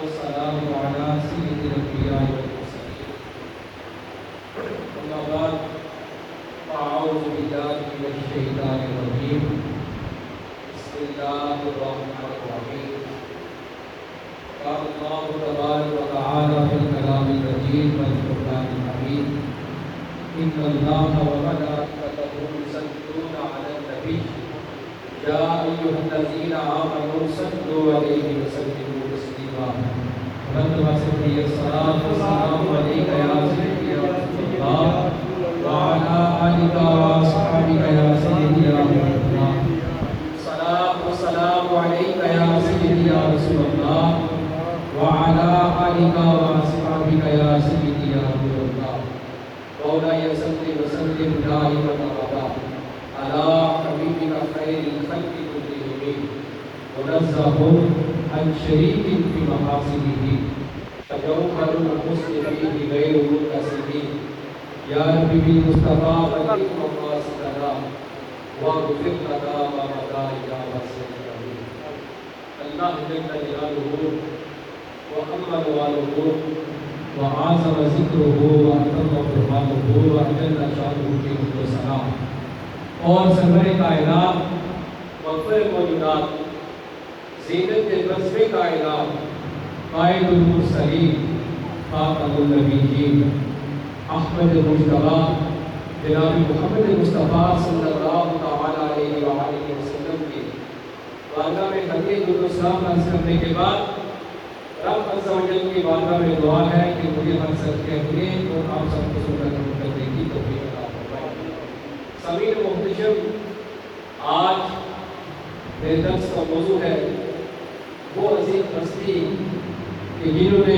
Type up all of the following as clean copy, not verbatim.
والسلام على سيد الأنبياء والمرسلين. أما بعد فأعوذ بالله من الشيطان الرجيم. بسم الله الرحمن الرحيم. قال الله تبارك وتعالى في الكلام المجيد والفرقان الحميد: إن الله وملائكته يصلون على النبي يا أيها الذين آمنوا صلوا عليه وسلموا تسليما. الصلاة والسلام عليك يا سيدي يا رسول الله وعلى آلك وأصحابك يا سيدي يا رسول الله. الصلاة والسلام عليك يا سيدي يا رسول الله وعلى آلك وأصحابك يا سيدي يا رسول الله. مولاي صل وسلم دائما أبدا على حبيبك خير الخلق كلهم منزه عن شريك في محاسنه فجوهر الحسن فيه غير منقسم. يا رب بالمصطفى بلغ مقاصدنا واغفر لنا ما مضى يا واسع الرحمة. اللہ جل جلالہ وأما نواله وعظم ذکرہ وأتم فرمانہ وجل شانہ کی حمد و ثنا. اور سرور کائنات مغفر موجودات زینت رسم کائنات قائد المرسلین خاتم النبیین احمد مجتبی جناب محمد مصطفیٰ صلی اللہ تعالی علیہ وآلہ وسلم کی بارگاہ میں حدیث درود و سلام عرض کرنے کے بعد رب عز و جل کی بارگاہ میں دعا ہے کہ مجھے ہر سب کے اپنے اور آپ سب کو سنت کرنے کی توفیق عطا فرمائے. سمیر محتشم، آج میرے درس کا موضوع ہے وہ عظیم ہستی کہ جنہوں نے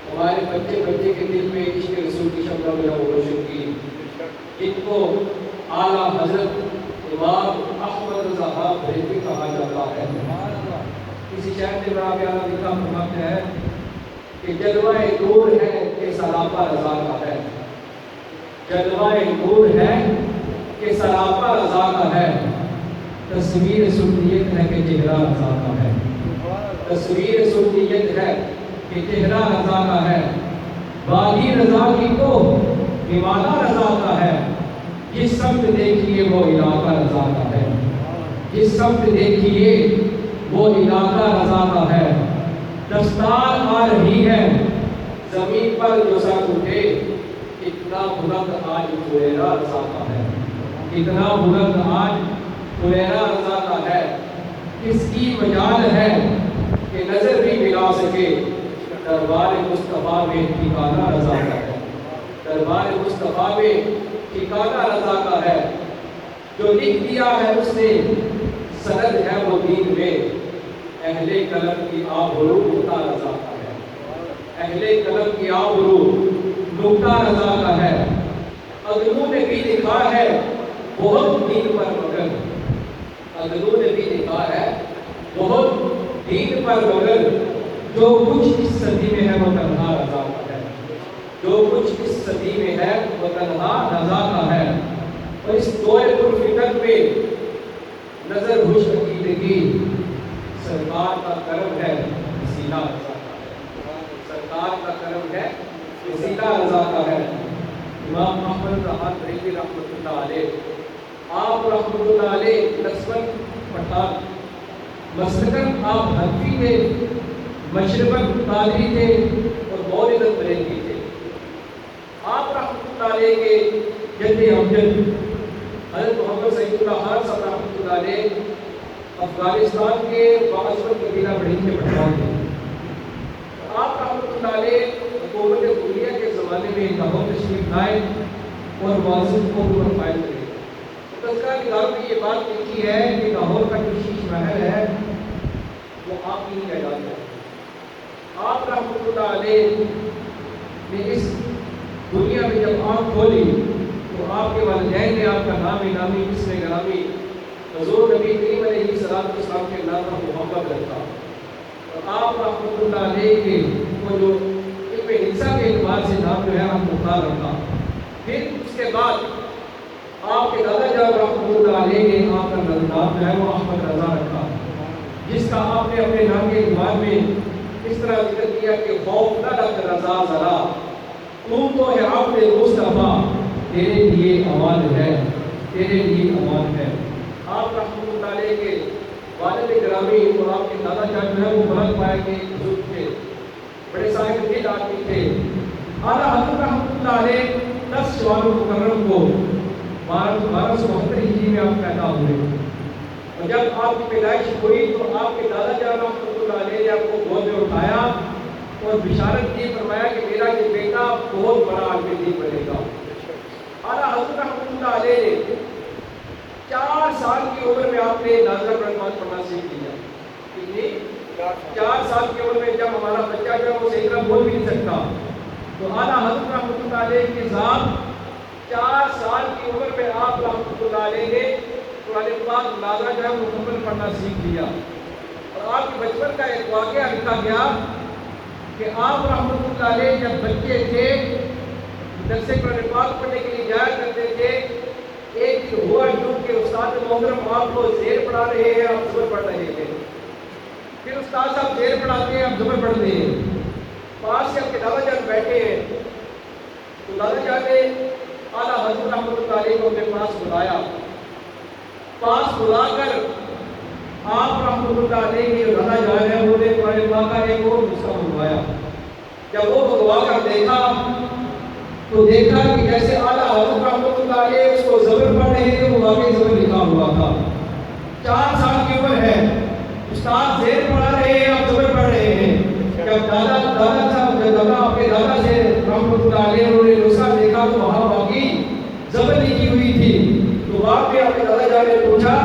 ہمارے بچے کے دل میں عشق رسول کی شمع میں روشن کی، جن کو اعلیٰ حضرت امام احمد رضا خان بریلوی کہا جاتا ہے. کسی شاعر نے بڑا پیارا لکھا فرماتا ہے کہ جلوہ نور ہے کہ سراپا رضا کا ہے. جلوہ نور ہے کہ سراپا رضا کا ہے. تصویر سنیت ہے کہ چہرہ رضا کا ہے. تصویر سنیت ہے کہ چہرہ رضا کا ہے. باغی رضا کی کو دیوانہ رضا کا ہے. جس سمت دیکھیے وہ علاقہ رضا کا ہے. جس سمت دیکھیے وہ علاقہ رضا کا ہے. دستار آ رہی ہے زمین پر جو سر اٹھے، اتنا بلند آج ہریرہ رضا کا ہے. اتنا بلند آج ہریرہ رضا کا ہے. اس کی مجال ہے کہ نظر بھی ملا سکے دربار مصطفیٰ میں ٹھکانہ رضا کا ہے. دربار مصطفیٰ میں ٹھکانہ رضا کا ہے. جو لکھ دیا ہے اس نے سند ہے وہ دین میں. اہل قلم کی آبرو نقطہ رضا کا ہے. اہل قلم کی آبرو نقطہ رضا کا ہے. اگلو نے بھی لکھا ہے بہت دین پر مگر. اگلو نے بھی لکھا ہے بہت دین پر مگر. جو کچھ اس صدی میں ہے وہ تنہا رضا کا ہے. جو کچھ اس صدی میں ہے وہ تنہا رضا کا ہے. اور اس دور پرفتن میں نظر خوش عقیدگی سرکار کا کرم ہے وسیلہ رضا کا ہے. سرکار کا کرم ہے وسیلہ رضا کا ہے. امام احمد رضا بریلوی رحمۃ اللہ علیہ، آپ رحمۃ اللہ علیہ نسبت پٹھان، مسلکن آپ حنفی تھے، مشربن قادری تھے اور موردن بریلوی تھے. آپ رحمۃ اللہ علیہ کے جد امجد حضرت محمد سعید اللہ خان صاحب رحمۃ اللہ علیہ افغانستان کے باعثمت قبیلہ بڑھین کے پٹھان تھے. آپ رحمۃ اللہ علیہ حکومت کلیہ کے زمانے میں لاہور تشریف لائے اور معزز کو پر فائل کرے. تذکرہ نگاروں نے یہ بات لکھی ہے کہ لاہور کا جو شیش محل ہے وہ آپ کی ہی اعلان ہے. آپ رحمۃ اللہ علیہ نے اس دنیا میں جب آنکھ کھولی تو آپ کے والدین نے آپ کا نام نامی اسم گرامی حضور نبی کریم علیہ السلام کے نام کا محبت رکھا. اور آپ رحمۃ اللہ علیہ کے وہ جو علم ہندسہ کے اعتبار سے نام جو ہے آپ مختار رکھا. پھر اس کے بعد آپ کے دادا جان رحمۃ اللہ علیہ نے آپ کا نام جو ہے وہ احمد رضا رکھا، جس کا آپ نے اپنے نام کے ایمان میں اس طرح ذکر کیا کہ خوف نہ رکھ رضا ذرا، تو ہے آپ نے مصطفیٰ، تیرے لیے امان ہے، تیرے لیے امان ہے۔ آپ رحمۃ اللہ علیہ کے والد گرامی اور آپ کے دادا جان جو ہے وہ بلند پائے کے بزرگ تھے، بڑے صاحب دل آدمی تھے۔ اعلیٰ حضرت رحمۃ اللہ علیہ 10 شوال مکرم کو 1272 ہجری میں آپ پیدا ہوئے، اور جب آپ کی پیدائش ہوئی تو آپ کے دادا جان رحمۃ اللہ علیہ نے آپ کو گود میں اٹھایا اور بشارت کی، فرمایا کہ میرا یہ بیٹا بہت بڑا عالم دین بنے گا۔ اعلیٰ حضرت رحمۃ اللہ علیہ نے 4 سال کی عمر میں آپ نے نازلہ قرآن پڑھنا سیکھ لیا۔ 4 سال کی عمر میں جب ہمارا بچہ جو ہے وہ صحیح طرح بول بھی نہیں سکتا، تو اعلیٰ حضرت رحمۃ اللہ علیہ کے ساتھ 4 سال کی عمر میں آپ رحمۃ اللہ علیہ نے قرآن پاک نازلہ جو ہے مکمل پڑھنا سیکھ لیا۔ اور آپ کے بچپن کا ایک واقعہ لکھا گیا کہ آپ رحمۃ اللہ علیہ جب بچے تھے درس قرآن پاک پڑھنے کے لیے جایا کرتے تھے، ایک دن ہوا یوں کہ استاد محترم آپ کو زیر پڑھا رہے ہیں، آپ زبر پڑھ رہے ہیں، پھر استاد صاحب زیر پڑھاتے ہیں، آپ زبر پڑھتے ہیں، پاس سے آپ کے دادا جان بیٹھے ہیں، تو دادا جان نے اعلیٰ حضرت رحمۃ اللہ علیہ کو اپنے پاس بلایا، پاس بلا کر آپ رحمۃ اللہ علیہ کے دادا جان ہے انہوں نے قرآن پاک کا ایک اور نسخہ منگوایا۔ جب وہ منگوا کر دیکھا تو دیکھا کہ جیسے اعلیٰ حضرت رحمۃ اللہ علیہ اس کو زبر پڑھ رہے تھے، وہ واقعی زبر لکھا ہوا تھا۔ 4 سال کی عمر ہے، استاد زیر پڑھا رہے ہیں، آپ زبر پڑھ رہے ہیں۔ جب دادا صاحب اپنے دادا سے رحمۃ اللہ علیہ انہوں نے نسخہ دیکھا تو وہاں واقعی زبر لکھی ہوئی تھی، تو باپ نے اپنے دادا جان نے پوچھا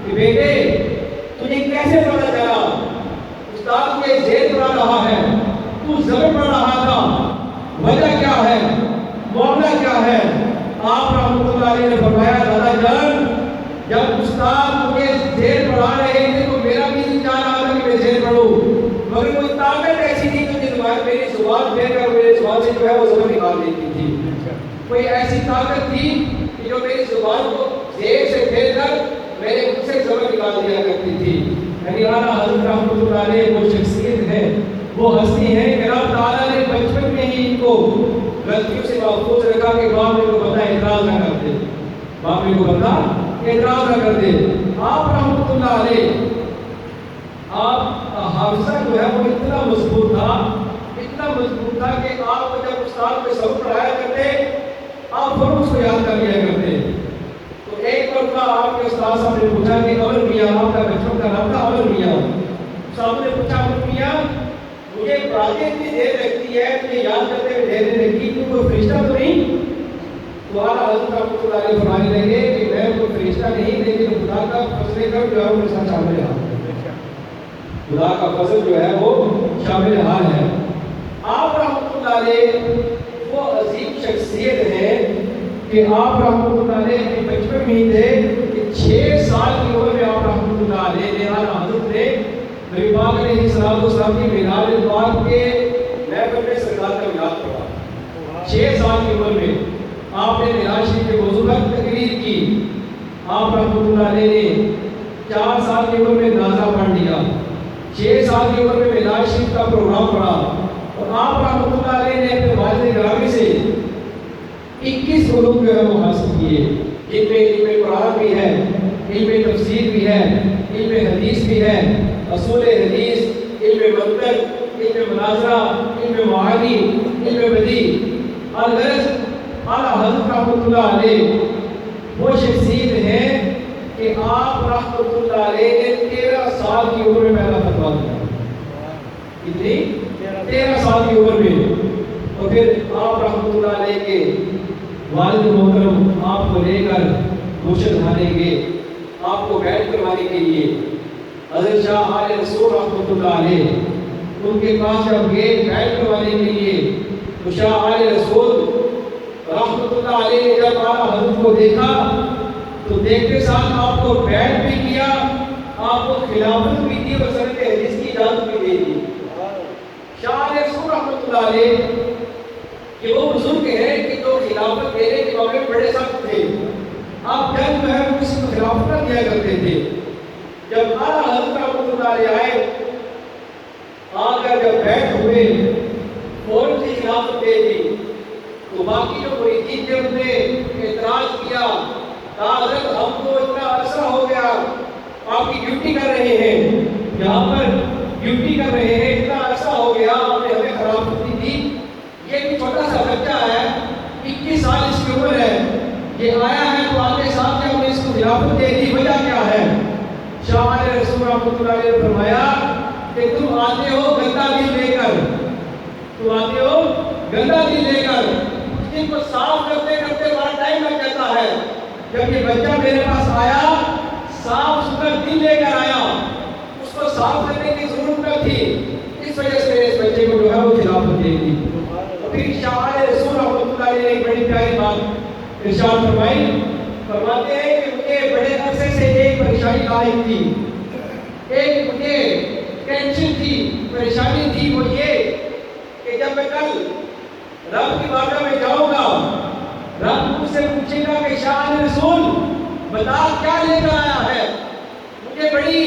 کہ بیٹے تجھے کیسے پتہ چلا استاد یہ زیر پڑھا رہا ہے، تو زبر پڑھ رہا تھا، وجہ کیا ہے، معاملہ کیا ہے؟ آپ رحمۃ اللہ علیہ نے فرمایا دادا جان جب استاد مجھے زیر پڑھا رہے تھے تو میرا بھی نہیں چاہ رہا تھا کہ میں زیر پڑھوں، مگر کوئی طاقت ایسی تھی جو میری زبان پھیر کر میرے زبان سے جو ہے وہ زبر نکال دیتی تھی، کوئی ایسی طاقت تھی کہ جو میری زبان کو زیر سے پھیر کر میرے منہ سے زبر نکال دیا کرتی تھی۔ یعنی اعلیٰ حضرت رحمۃ اللہ علیہ وہ شخصیت ہے، وہ ہستی ہے کہ رب تعالیٰ نے بچپن میں ہی ان کو غلطیوں سے محفوظ رکھا کہ باپ نے کو بتا اعتراض نہ کر دے، باپ نے کو بتا اعتراض نہ کر دے۔ آپ رحمۃ اللہ علیہ آپ کا حافظہ جو ہے وہ اتنا مضبوط تھا کہ آپ کو جب استاد کو سبق پڑھایا کرتے آپ فوراً اس کو یاد کر لیا کرتے۔ تو ایک مرتبہ آپ کے استاد صاحب نے پوچھا کہ امر میاں، آپ کا بچپن کا نام تھا امر میاں، صاحب نے پوچھا امر میاں مجھے پڑھاتے اتنی دیر لگتی ہے، مجھے یاد کرتے ہوئے دیر نہیں لگتی، تو کوئی فرشتہ تو نہیں؟ تو اعلیٰ حضرت رحمۃ اللہ علیہ فرمانے لگے کہ میں کوئی فرشتہ نہیں، لیکن خدا کا فضل کر جو ہے وہ میرے ساتھ شامل حال ہے، خدا کا فضل جو ہے وہ شامل حال ہے۔ آپ رحمۃ اللہ علیہ وہ عظیم شخصیت ہے کہ آپ رحمۃ اللہ علیہ اپنے بچپن میں ہی تھے کہ 6 سال کی عمر میں آپ رحمۃ اللہ علیہ نے اعلیٰ حضرت نے نبی پاک علیہ السلام کی معراج پاک کے محفل میں سرکار کا میلاد پڑھا۔ 6 سال کی عمر میں آپ نے معراج شریف کے موضوع پر تقریر کی۔ آپ رحمۃ اللہ علیہ نے 4 سال کی عمر میں نازلہ پڑھ لیا، 6 سال کی عمر میں معراج شریف کا پروگرام پڑھا، اور آپ رحمۃ اللہ علیہ نے اپنے والد گرامی سے 21 علوم جو ہے وہ حاصل کیے، جن میں علم قرآن بھی ہے، علم تفسیر بھی ہے، علم حدیث بھی ہے، اصول حدیث، علم منطق، علم مناظرہ، علم معانی، علم بدیع۔ الغرض اعلیٰ حضرت رحمۃ اللہ علیہ وہ شخصیت ہے کہ آپ رحمۃ اللہ علیہ نے 13 سال کی عمر میں پہلا فتویٰ دیا، کتنی؟ 13 سال کی عمر میں۔ اور پھر آپ رحمۃ اللہ علیہ کے والد محترم آپ کو لے کر مرشد خانے گئے، آپ کو بیعت کروانے کے لیے۔ حضرت شاہ آل رسول رحمۃ اللہ علیہ ان کے پاس جب گئے بیعت کروانے کے لیے، تو شاہ آل رسول رحمۃ اللہ علیہ نے جب اعلیٰ حضرت کو دیکھا تو دیکھتے ساتھ آپ کو بیعت بھی کیا، آپ کو خلافت بھی دی اور سند حدیث کی اجازت بھی دے دی۔ شاہ آل رسول رحمۃ اللہ علیہ یہ وہ بزرگ ہیں کہ جو خلافت دینے کے معاملے میں بڑے سخت تھے، آپ جنگ جو ہے وہ کسی کو خلافت نہ دیا کرتے تھے. جب اعلیٰ حضرت رحمۃ اللہ علیہ آئے، آ کر جب بیٹھ ہوئے، فوراً سے خلافت دے دی، تو باقی جو مریدین تھے انہوں نے اعتراض کیا، کہا حضرت ہم کو اتنا عرصہ ہو گیا آپ کی ڈیوٹی کر رہے ہیں، یہاں پر ڈیوٹی کر رہے ہیں، اتنا عرصہ ہو گیا آپ نے ہمیں خلافت نہیں دی. یہ بھی چھوٹا سا بچہ ہے، 21 سال اس کی عمر ہے، یہ آیا ہے تو آگے ساتھ ہم نے اس کو خلافت دے دی، وجہ کیا ہے؟ شاہ علیہ رسول رحمۃ اللہ علیہ نے فرمایا کہ تم آتے ہو گندا دل لے کر، تم آتے ہو گندا دل لے کر، اس دن کو صاف کرتے کرتے بڑا ٹائم لگ جاتا ہے. جب یہ بچہ میرے پاس آیا، صاف ستھرا دل لے کر آیا، اس کو صاف کرنے کی ضرورت نہ تھی، اس وجہ سے اس بچے کو جو ہے وہ خلافت دے دی. پھر شاہ علیہ رسول رحمۃ اللہ علیہ نے ایک بڑی پیاری بات ارشاد فرمائی، فرماتے ہیں کہ مجھے بڑے عرصے سے ایک پریشانی لاحق تھی، ایک مجھے ٹینشن تھی، پریشانی تھی، وہ یہ کہ جب میں کل رب کی بارگاہ میں جاؤں گا، رب مجھ سے پوچھے گا کہ شاہ رسول بتا کیا لے کر آیا ہے. مجھے بڑی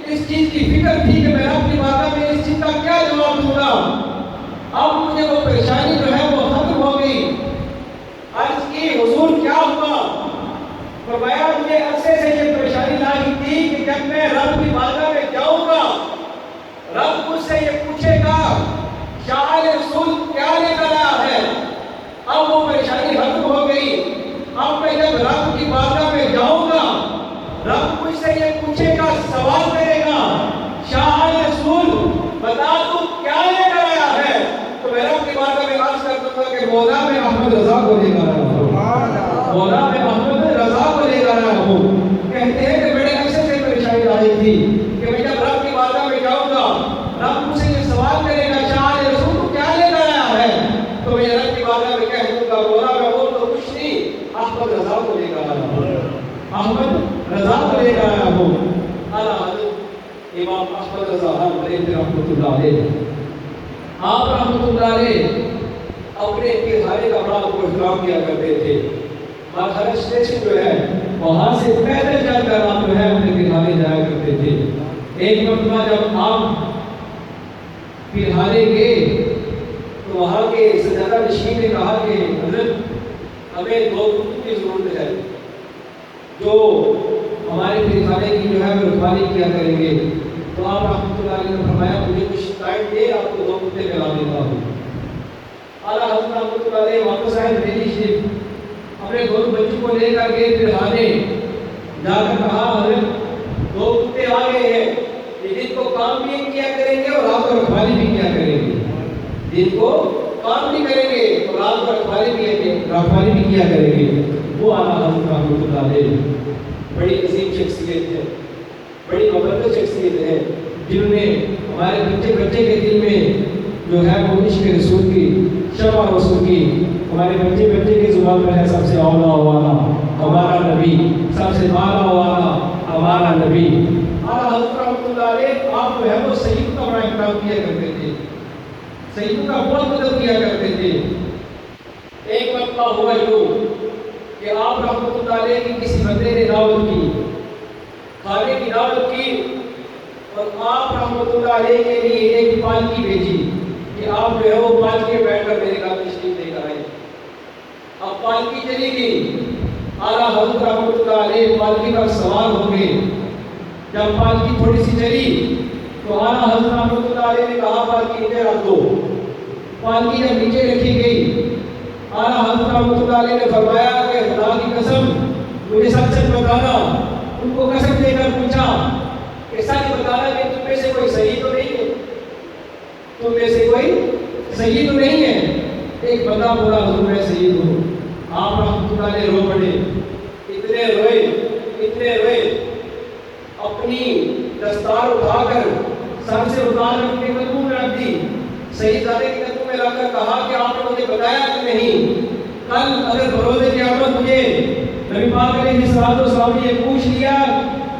اس چیز کی فکر تھی کہ میں رب کی بارگاہ میں اس چیز کا کیا جواب دوں گا. اب مجھے وہ پریشانی جو ہے وہ ختم ہو گئی. عرض کی حضور کیا ہوا؟ فرمایا مجھے عرصے سے یہ پریشانی لاحق تھی کہ جب میں رب کی بارگاہ میں جاؤں گا، رب مجھ سے یہ پوچھے گا شاہ رسول کیا لے کر آیا ہے. اب وہ پریشانی ختم ہو گئی. اب میں جب رب کی بارگاہ میں جاؤں گا، رب مجھ سے یہ پوچھے گا، سوال کرے گا شاہ رسول بتا تو کیا لے کر آیا ہے. تو میں رب کی بارگاہ میں عرض کر دوں گا کہ مولا میں احمد رضا کو لے کر آیا ہوں، مولا میں احمد رضا کو لے کر آیا ہوں. کہتے ہیں کہ بڑے عرصے سے پریشانی لاحق تھی کہ میں جب رب کی بارگاہ میں جاؤں گا، رب مجھ سے یہ سوال کرے گا شاہ رسول تو کیا لے کر آیا ہے. تو میں رب کی بارگاہ میں کہہ دوں گا مولا میں وہ تو کچھ نہیں، احمد رضا کو لے کر آیا ہوں، احمد رضا کو لے کر آیا ہوں. اعلیٰ حضرت امام احمد رضا رحمۃ اللہ علیہ، آپ رحمۃ اللہ علیہ اپنے پھرہانے کا بڑا احترام کیا کرتے تھے. ہر اسٹیشن جو ہے وہاں سے پیدل چل کر آپ جو ہے اپنے پھرہانے جایا کرتے تھے. ایک مرتبہ جب آپ پھرہانے گئے تو وہاں کے سجادہ نشین نے کہا کہ حضرت ہمیں 2 کتب کی ضرورت ہے جو ہمارے پھرہانے کی جو ہے رکھوالی کیا کریں گے. تو آپ رحمۃ اللہ علیہ نے فرمایا مجھے کچھ ٹائم دے، آپ کو 2 کتے ملا دیتا ہوں. اعلیٰ حضرت رحمۃ اللہ علیہ واپس آئے دہلی شریف، اپنے دونوں بچوں کو لے کر گئے پھرہانے، جا کر کہا حضرت 2 کتے آ گئے ہیں، یہ دن کو کام بھی کیا کریں گے اور رات کو رکھوالی بھی کیا کریں گے. دن کو کام بھی کریں گے اور رات کو رکھوالی بھی کیا کریں گے. وہ اعلیٰ حضرت رحمۃ اللہ علیہ بڑی عظیم شخصیت ہے، بڑی مبارک شخصیت ہے، جنہوں نے ہمارے بچے کے دل میں جو ہے وہ عشق رسول کی، شمع رسول کی، ہمارے بچے کی زبان پر ہے سب سے اولا والا ہمارا نبی، سب سے بالا والا ہمارا نبی. اعلیٰ حضرت رحمۃ اللہ علیہ آپ جو ہے وہ سیدوں کا بڑا احترام کیا کرتے تھے، سیدوں کا بہت مدد کیا کرتے تھے. ایک مرتبہ ہوا یوں کہ آپ رحمۃ اللہ علیہ کی کسی بندے نے دعوت کی، کھانے کی دعوت کی، اور آپ رحمۃ اللہ علیہ کے لیے ایک پالکی بھیجی کہ آپ جو ہے وہ پالکی میں بیٹھ کر میرے گھر تشریف لے کر آئے. اب پالکی چلی گئی، اعلیٰ حضرت رحمۃ اللہ علیہ پالکی پر سوار ہو گئے. جب پالکی تھوڑی سی چلی تو اعلیٰ حضرت رحمۃ اللہ علیہ نے کہا پالکی نیچے رکھ دو. پالکی جب نیچے رکھی گئی، اعلیٰ حضرت رحمۃ اللہ علیہ نے فرمایا کہ خدا کی قسم مجھے سچ سچ بتانا. ان کو قسم دے کر پوچھا کہ سچ بتانا کہ تم میں سے کوئی صحیح تو نہیں ہے، تم میں سے کوئی صحیح تو نہیں ہے. ایک بندہ بولا حضور میں صحیح ہوں. آپ رحمۃ اللہ علیہ رو پڑے، اتنے روئے، اپنی دستار اٹھا کر سر سے اتار کر اپنے قدموں میں رکھ دی، صحیح زادے کے قدموں میں رکھ کر کہا کہ آپ نے مجھے بتایا کہ نہیں، کل اگر بروز قیامت مجھے نبی پاک علیہ الصلوۃ والسلام نے یہ پوچھ لیا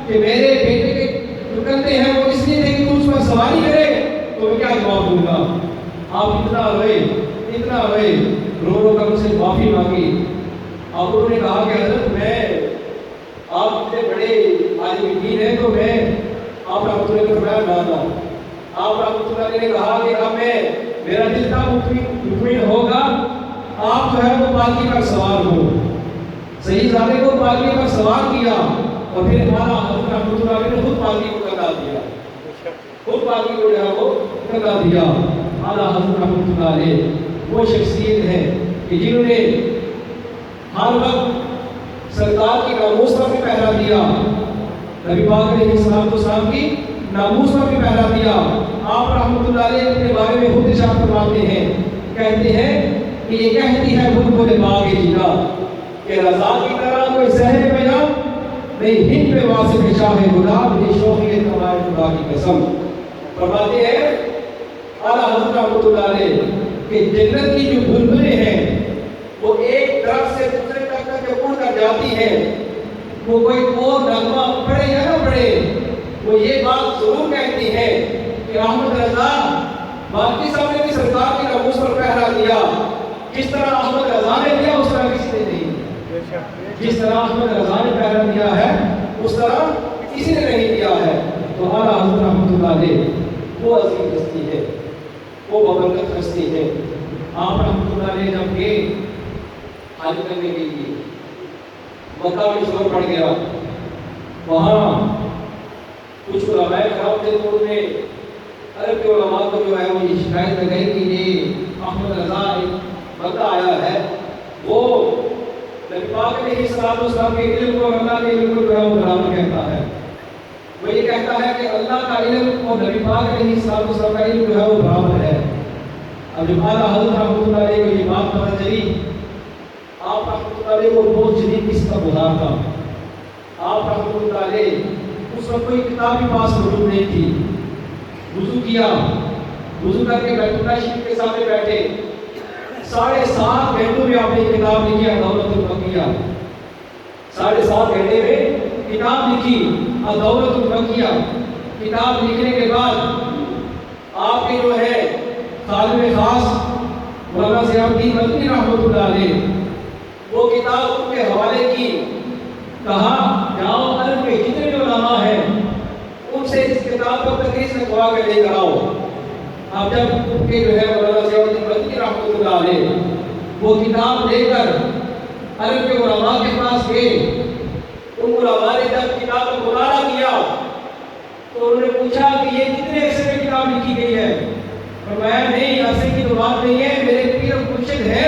کہ میرے بیٹے کے جو کندھے ہیں وہ اس لیے تھے کہ تو اس پر سواری کرے، تو میں کیا جواب دوں گا. آپ اتنا روئے، رو کر اسے معافی مانگی. اب انہوں نے کہا کہ حضرت میں آپ اتنے بڑے عالم دین ہیں تو میں آپ رحمۃ اللہ کو فرمایا نہ دوں. آپ رحمۃ اللہ نے کہا کہ اب میرا دل کا مطمئن ہوگا آپ جو ہے وہ پالکی پر سوار ہو. صحیح زادے کو پالکی پر سوار کیا اور پھر ہمارا حضرت رحمۃ اللہ نے خود پالکی کو لگا دیا. خود پالکی کو جو ہے وہ لگا دیا. اعلیٰ حضرت رحمۃ اللہ علیہ وہ شخصیت ہے کہ جنہوں نے ہر وقت سرکار کی ناموس پر بھی پہرا دیا. نبی پاک علیہ السلام کی ناموس پر بھی پہرا دیا. آپ رحمۃ اللہ علیہ اپنے بارے میں خود ارشاد فرماتے ہیں, کہتے ہیں کہ یہ کہتی ہے بلبل باغ جگا کہ رضا کی طرح کوئی زہر بیاں نہیں ہند پہ واصف شاہ گلاب یہ شوقی تمہارے خدا کی قسم. فرماتے ہیں اعلیٰ حضرت رحمۃ اللہ علیہ کہ جنت کی جو بلبلیں ہیں وہ ایک درخت سے دوسرے درخت تک اڑ کر جاتی ہیں. وہ کوئی اور نغمہ پڑھے یا نہ پڑھے وہ یہ بات ضرور کہتی ہے کہ احمد رضا باقی سب نے بھی سرکار کی ناموس پر پہرا دیا. جس طرح احمد رضا نے دیا اس طرح کسی نے نہیں. جس طرح احمد رضا نے پہرا دیا ہے اس طرح کسی نے نہیں دیا ہے. تو اعلیٰ حضرت رحمۃ اللہ علیہ وہ عظیم ہستی ہے, وہ بابرکت ہستی ہے. آپ رحمۃ اللہ علیہ جب گئے حج کرنے کے لیے مکہ میں شور پڑ گیا. وہاں کچھ علماء کرام تھے تو انہوں نے عرب کے علماء کو جو ہے وہ یہ شکایت لگائی کہ یہ احمد رضا ایک بندہ آیا ہے, وہ نبی پاک علیہ السلام کے علم کو اللہ کے علم کو جو ہے وہ برابر کہتا ہے. وہ یہ کہتا ہے کہ اللہ کا علم اور نبی پاک علیہ السلام کا علم جو ہے وہ برابر ہے. اب جب اعلیٰ حضرت رحمۃ اللہ علیہ کو یہ بات پتہ چلی, آپ رحمۃ اللہ علیہ کو بہت شدید قسم کا بخار تھا. آپ رحمۃ اللہ علیہ اس وقت کوئی کتاب بھی پاس موجود نہیں تھی. وضو کیا, وضو کر کے بیت اللہ شریف کے سامنے بیٹھے. 7.5 گھنٹوں میں آپ نے کتاب لکھی دولت البقیہ. 7.5 گھنٹے میں کتاب لکھی دولت البقیہ. کتاب لکھنے کے بعد آپ کے جو ہے خادم خاص مولانا ضیاء الدین مدنی رحمۃ اللہ علیہ وہ کتاب ان کے حوالے کی. کہا جاؤ عرب کے جتنے بھی علماء ہیں ان سے اس کتاب کو تدریس لکھوا کے لے کر آؤ. اب جب ان کے جو ہے مولانا ضیاء الدین مدنی رحمۃ اللہ علیہ وہ کتاب لے کر عرب کے علماء کے پاس گئے, ان علماء نے جب کتاب کا مطالعہ کیا تو انہوں نے پوچھا کہ یہ کتنے عرصے میں کتاب لکھی گئی ہے. فرمایا نہیں, عرصے کی تو بات نہیں ہے, میرے پیر مرشد ہے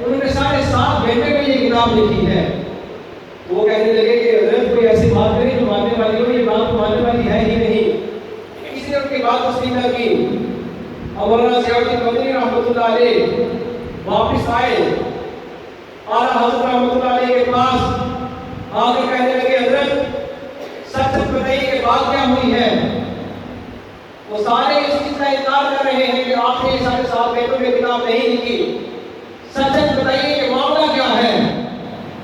انہوں نے 7.5 گھنٹے میں یہ کتاب لکھی ہے. وہ کہنے لگے کہ حضرت کوئی ایسی بات نہیں جو ماننے والی ہو, یہ بات ماننے والی ہے ہی نہیں. کسی نے ان کی بات تسلیم نہ کی. مولانا ضیاء الدین مدنی رحمۃ اللہ علیہ واپس آئے اعلیٰ حضرت رحمۃ اللہ علیہ کے پاس آ کر کہنے لگے حضرت سچ سچ بتائیے کہ بات کیا ہوئی ہے. وہ سارے اس چیز کا انکار کر رہے ہیں کہ آپ نے 7.5 گھنٹوں میں کتاب نہیں لکھی. سچ سچ بتائیے کہ معاملہ کیا ہے.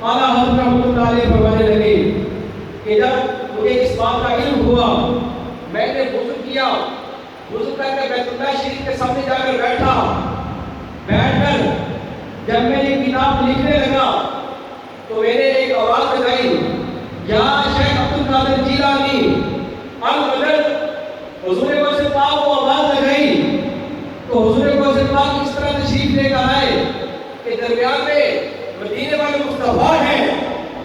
اعلیٰ حضرت رحمۃ اللہ علیہ فرمانے لگے کہ جب مجھے اس بات کا علم ہوا میں نے وضو کیا, وضو کر کے بیت اللہ شریف کے سامنے جا کر بیٹھ کر جب میں یہ کتاب لکھنے لگا تو میں نے ایک آواز لگائی, یا شیخ عبد القادر جیلانی المدد. حضور غوث پاک کو آواز لگائی تو حضور غوث پاک اس طرح تشریف لے کر آئے کہ درمیان میں مدینے والے مصطفیٰ ہیں,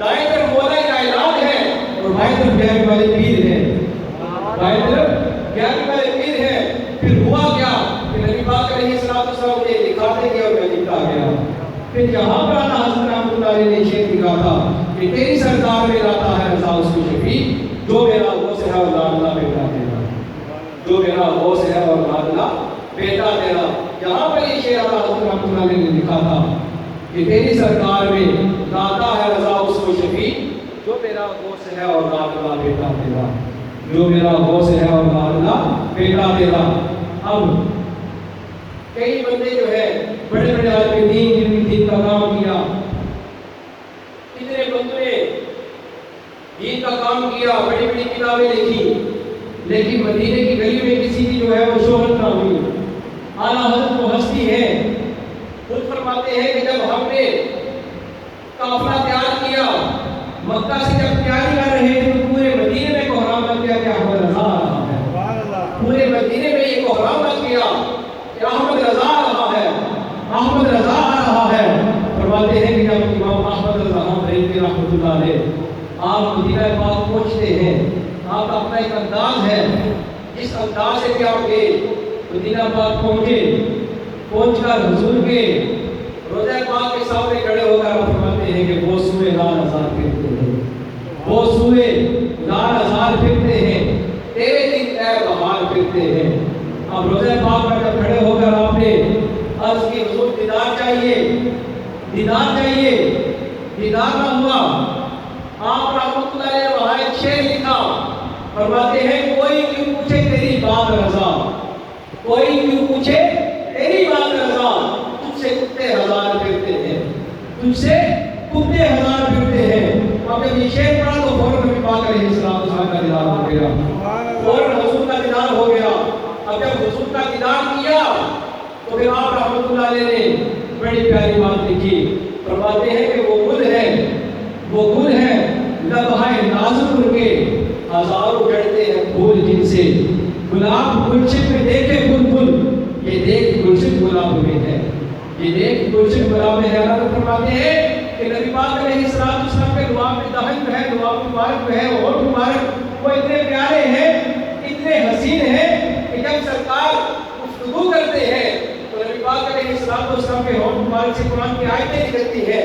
دائیں طرف مولا کائنات ہے اور بائیں طرف 11 والے پیر ہیں. بائیں طرف 11 والے پیر ہیں. پھر ہوا کیا کہ نبی پاک علیہ السلام نے دکھاتے گیا اور میں لکھتا گیا. پھر یہاں پر اعلیٰ حضرت رحمۃ اللہ علیہ نے شعر لکھا تھا کہ تیری سرکار میں لاتا ہے رضا اس کو شفیع, جو میرا غوث ہے اور اللہ بیٹا تیرا, جو میرا غوث ہے اور اللہ بیٹا تیرا. یہاں پر یہ شعر اعلیٰ حضرت رحمۃ اللہ علیہ نے لکھا تھا کہ تیری سرکار میں لاتا ہے رضا اس کو شفیع, جو میرا غوث ہے اور اللہ بیٹا تیرا, جو میرا غوث ہے اور اللہ بیٹا تیرا. اب کئی بندے جو ہے بڑے بڑے عالم دین جن نے دین کا کام کیا, کتنے بندوں نے دین کا کام کیا, بڑی بڑی کتابیں لکھی, لیکن مدینے کی گلی میں کسی کی جو ہے وہ شہرت نہ ہوئی. اعلیٰ حضرت وہ ہستی ہے خود فرماتے ہیں کہ جب ہم نے قافلہ تیار کیا مکہ سے جب تیاری کر رہے ہیں تو پورے مدینے میں کوہرام لگ گیا کہ احمد رضا آ رہا ہے. پورے مدینے میں یہ کوہرام لگ گیا کہ احمد رضا آ رہا ہے، احمد رضا آ رہا ہے. فرماتے ہیں کہ جب امام احمد رضا رحمۃ اللہ علیہ آپ مدینہ پاک پہنچتے ہیں، آپ کا اپنا ایک انداز ہے، جس انداز سے کہ آپ کے مدینہ پاک پہنچ کر حضور کے روضہ پاک کے سامنے کھڑے ہو کر فرماتے ہیں کہ وہ سوئے لال ہزار پھرتے ہیں، وہ سوئے لال ہزار پھرتے ہیں، تیرے دن اے بہار پھرتے ہیں. اب روضہ پاک پر جب کھڑے ہو کر آپ نے عرض کی حضور دیدار چاہیے، دیدار چاہیے، دیدار نہ ہوا. آپ رحمۃ اللہ علیہ وہاں ایک شعر لکھا، فرماتے ہیں کوئی کیوں پوچھے تیری بات رضا، کوئی کیوں پوچھے تیری بات رضا، تجھ سے کتے ہزار پھرتے ہیں، تجھ سے کتے ہزار پھرتے ہیں. اب جب یہ شعر پڑھا تو فوراً نبی پاک علیہ السلام کا دیدار ہو گیا، فوراً حضور کا دیدار ہو گیا. اب جب حضور کا دیدار کیا تو پھر آپ رحمۃ اللہ علیہ نے بڑی پیاری بات لکھی. فرماتے ہیں کہ وہ گل ہے، وہ گل ہے لبہائے نازک ان کے ہزاروں جڑتے ہیں پھول جن سے. گلاب گلشن میں دیکھے بلبل، یہ دیکھ گلشن گلاب میں ہے، یہ دیکھ گلشن گلاب میں ہے. اللہ فرماتے ہیں کہ نبی پاک علیہ السلام کے دعا میں دہن جو ہے، دعا مبارک جو ہے، اور مبارک وہ اتنے پیارے ہیں، اتنے حسین ہیں کہ جب سرکار گفتگو کرتے ہیں تو نبی پاک علیہ السلام کے ہونٹ مبارک سے قرآن کی آیتیں نکلتی ہیں،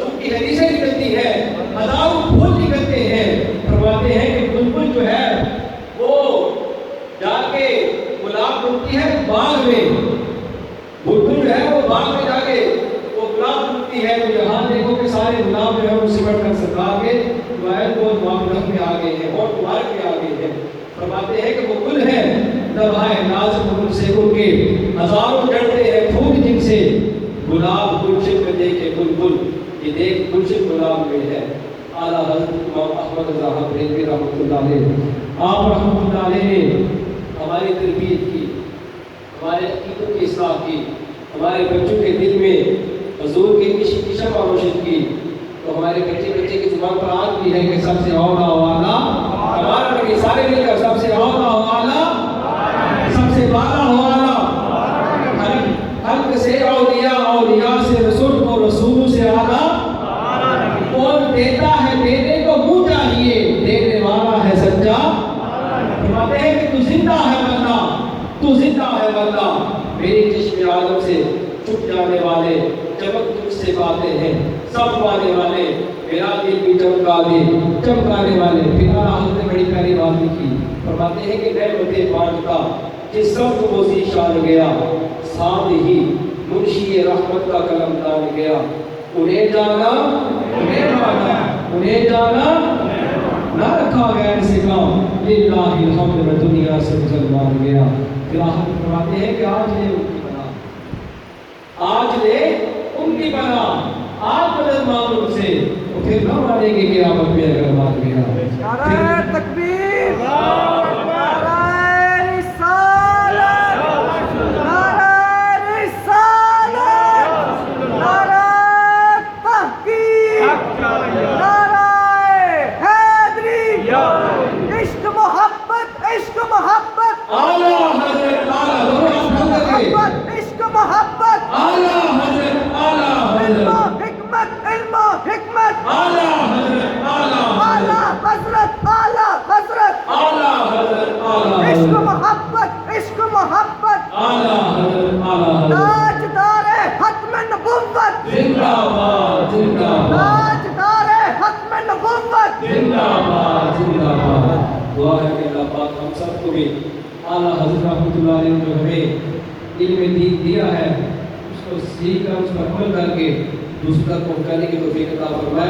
ان کی حدیثیں نکلتی ہیں، ہزاروں پھول نکلتے ہیں. فرماتے ہیں کہ بلبل جو ہے وہ جا کے گلاب ڈھونڈتی ہے باغ میں، بلبل جو ہے وہ باغ میں جا کے وہ گلاب ڈھونڈتی ہے. تو یہاں دیکھو کہ سارے گلاب جو ہے وہ سمٹ کر سرکار کے معاملات میں آ گئے ہیں اور مبارک میں آ گئے ہیں. فرماتے ہیں کہ وہ گل ہے لبہائے نازک ان سے ان کے ہزاروں جڑتے ہیں پھول جن سے. گلاب گلشن میں دیکھے بلبل، یہ دیکھ گلشن گلاب میں ہے. اعلیٰ حضرت امام احمد رضا بریلوی رحمۃ اللہ علیہ، آپ رحمۃ اللہ علیہ نے ہماری تربیت کی، ہمارے عقیدوں کی اصلاح کی، ہمارے بچوں کے دل میں حضور کے عشق کی شمع روشن کی. تو ہمارے بچے کی زبان پر آج بھی ہے کہ سب سے اولا والا ہمارا نبی، سارے مل کر سب سے اولا والا، سب سے بالا والا، حلق سے اولیاء، اولیاء سے رسول کو، رسولوں سے اعلیٰ. کون دیتا ہے دینے کو منہ چاہیے، دینے والا ہے سچا. فرماتے ہیں کہ تو زندہ ہے بندہ، تو زندہ ہے بندہ. میری چشم آدم سے چھپ جانے والے چمک تجھ سے پاتے ہیں، سب پانے والے میرا دل بھی چمکا دے، چمکانے والے. پھر حضرت نے بڑی پیاری بات لکھی. فرماتے ہیں کہ نعمتیں بانٹتا جس سب کو وسیع شان گیا، ساتھ ہی منشی رحمت کا قلم دان گیا. انہیں جانا انہیں مانا، انہیں جانا نہ رکھا غیر سے کام، للہ الحمد میں دنیا سے مسلمان گیا. پھر آخر فرماتے ہیں کہ آج لے ان کی بنا، آج لے ان کی بنا، آج مدد مانگ ان سے، تو پھر نہ مانیں گے قیامت میں اگر مان گیا. نعرہ تکبیر، نعرہ رسالت، نعرہ رسالت، نعرہ تحقیق، نعرہ حیدری. عشق محبت، عشق محبت، اعلیٰ حضرت، اعلیٰ محبت، عشق محبت، اعلیٰ حضرت، اعلیٰ علم و حضرت، حکمت، علم و حکمت، اعلیٰ حضرت، اعلیٰ اعلیٰ حضرت، اعلیٰ حضرت. اعلیٰ حضرت، اعلیٰ عشق حضرت، محبت، عشق محبت، اعلیٰ حضرت، اعلیٰ حضرت. تاجدار ختم نبوت، زندہ باد، زندہ باد، تاجدار ختم نبوت. زندہ باد، زندہ باد. دعا ہے کہ اللہ پاک ہم سب کو بھی اعلیٰ حضرت رحمۃ اللہ علیہ نے جو ہمیں علم دین دیا ہے اس کو سیکھ کر اس پر عمل کر کے دوسروں تک پہنچانے کی توفیق عطا فرمائے.